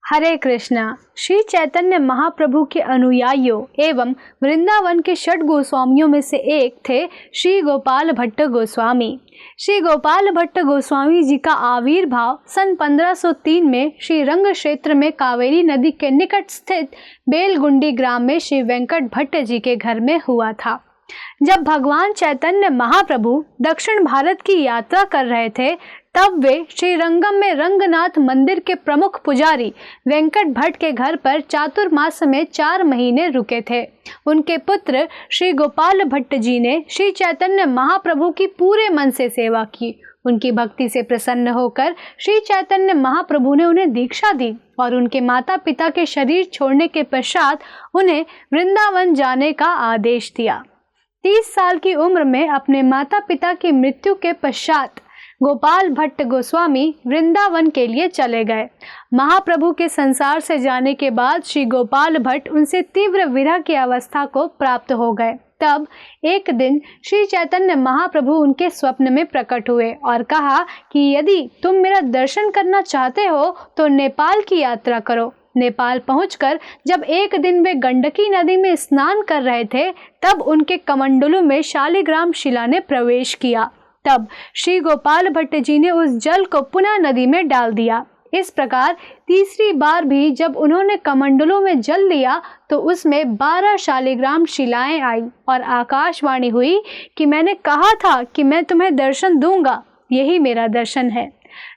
हरे कृष्णा। श्री चैतन्य महाप्रभु के अनुयायियों एवं वृंदावन के षट गोस्वामियों में से एक थे श्री गोपाल भट्ट गोस्वामी। श्री गोपाल भट्ट गोस्वामी जी का आविर्भाव सन 1503 में श्री रंग क्षेत्र में कावेरी नदी के निकट स्थित बेलगुंडी ग्राम में श्री वेंकट भट्ट जी के घर में हुआ था। जब भगवान चैतन्य महाप्रभु दक्षिण भारत की यात्रा कर रहे थे तब वे श्रीरंगम में रंगनाथ मंदिर के प्रमुख पुजारी वेंकट भट्ट के घर पर चातुर्मास में 4 महीने रुके थे। उनके पुत्र श्री गोपाल भट्ट जी ने श्री चैतन्य महाप्रभु की पूरे मन से सेवा की। उनकी भक्ति से प्रसन्न होकर श्री चैतन्य महाप्रभु ने उन्हें दीक्षा दी और उनके माता पिता के शरीर छोड़ने के पश्चात उन्हें वृंदावन जाने का आदेश दिया। 30 साल की उम्र में अपने माता पिता की मृत्यु के पश्चात गोपाल भट्ट गोस्वामी वृंदावन के लिए चले गए। महाप्रभु के संसार से जाने के बाद श्री गोपाल भट्ट उनसे तीव्र विरह की अवस्था को प्राप्त हो गए। तब एक दिन श्री चैतन्य महाप्रभु उनके स्वप्न में प्रकट हुए और कहा कि यदि तुम मेरा दर्शन करना चाहते हो तो नेपाल की यात्रा करो। नेपाल पहुंचकर जब एक दिन वे गंडकी नदी में स्नान कर रहे थे तब उनके कमंडलू में शालिग्राम शिला ने प्रवेश किया। तब श्री गोपाल भट्ट जी ने उस जल को पुनः नदी में डाल दिया। इस प्रकार तीसरी बार भी जब उन्होंने कमंडलों में जल लिया तो उसमें 12 शालिग्राम शिलाएं आई और आकाशवाणी हुई कि मैंने कहा था कि मैं तुम्हें दर्शन दूंगा, यही मेरा दर्शन है।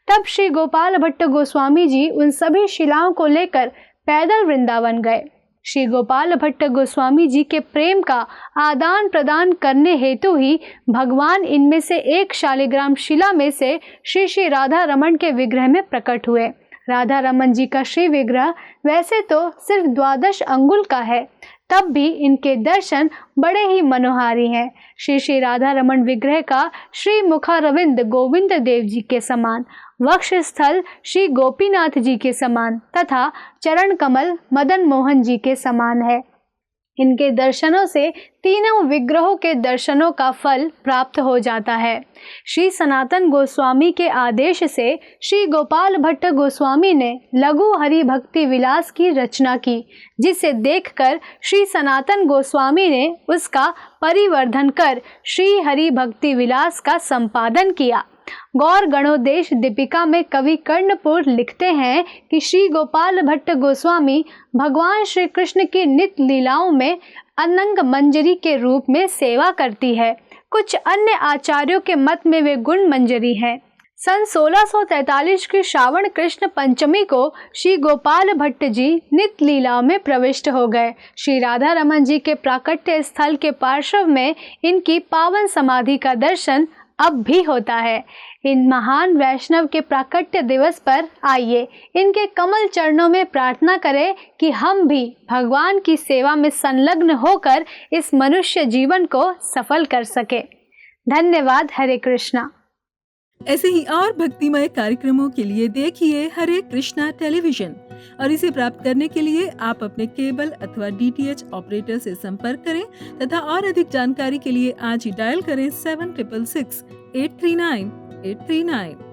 तब श्री गोपाल भट्ट गोस्वामी जी उन सभी शिलाओं को लेकर पैदल वृंदावन गए। श्री गोपाल भट्ट गोस्वामी जी के प्रेम का आदान प्रदान करने हेतु ही भगवान इनमें से एक शालिग्राम शिला में से श्री श्री राधा रमन के विग्रह में प्रकट हुए। राधा रमन जी का श्री विग्रह वैसे तो सिर्फ 12 अंगुल का है, तब भी इनके दर्शन बड़े ही मनोहारी हैं। श्री श्री राधा रमन विग्रह का श्री मुखारविंद गोविंद देव जी के समान, वक्ष स्थल श्री गोपीनाथ जी के समान तथा चरण कमल मदन मोहन जी के समान है। इनके दर्शनों से तीनों विग्रहों के दर्शनों का फल प्राप्त हो जाता है। श्री सनातन गोस्वामी के आदेश से श्री गोपाल भट्ट गोस्वामी ने लघु हरि भक्ति विलास की रचना की, जिसे देखकर श्री सनातन गोस्वामी ने उसका परिवर्धन कर श्री हरि भक्ति विलास का संपादन किया। गौर गणोदेश दीपिका में कवि कर्णपुर लिखते हैं कि श्री गोपाल भट्ट गोस्वामी भगवान श्री कृष्ण की नित्य लीलाओं में अनंग मंजरी के रूप में सेवा करती है। कुछ अन्य आचार्यों के मत में वे गुण मंजरी हैं। सन 1643 की श्रावण कृष्ण पंचमी को श्री गोपाल भट्ट जी नित्य लीलाओं में प्रविष्ट हो गए। श्री राधा रमन जी के प्राकट्य स्थल के पार्श्व में इनकी पावन समाधि का दर्शन अब भी होता है। इन महान वैष्णव के प्राकट्य दिवस पर आइए इनके कमल चरणों में प्रार्थना करें कि हम भी भगवान की सेवा में संलग्न होकर इस मनुष्य जीवन को सफल कर सके। धन्यवाद। हरे कृष्णा। ऐसे ही और भक्तिमय कार्यक्रमों के लिए देखिए हरे कृष्णा टेलीविजन और इसे प्राप्त करने के लिए आप अपने केबल अथवा DTH ऑपरेटर से संपर्क करें तथा और अधिक जानकारी के लिए आज ही डायल करें 7666 839 839।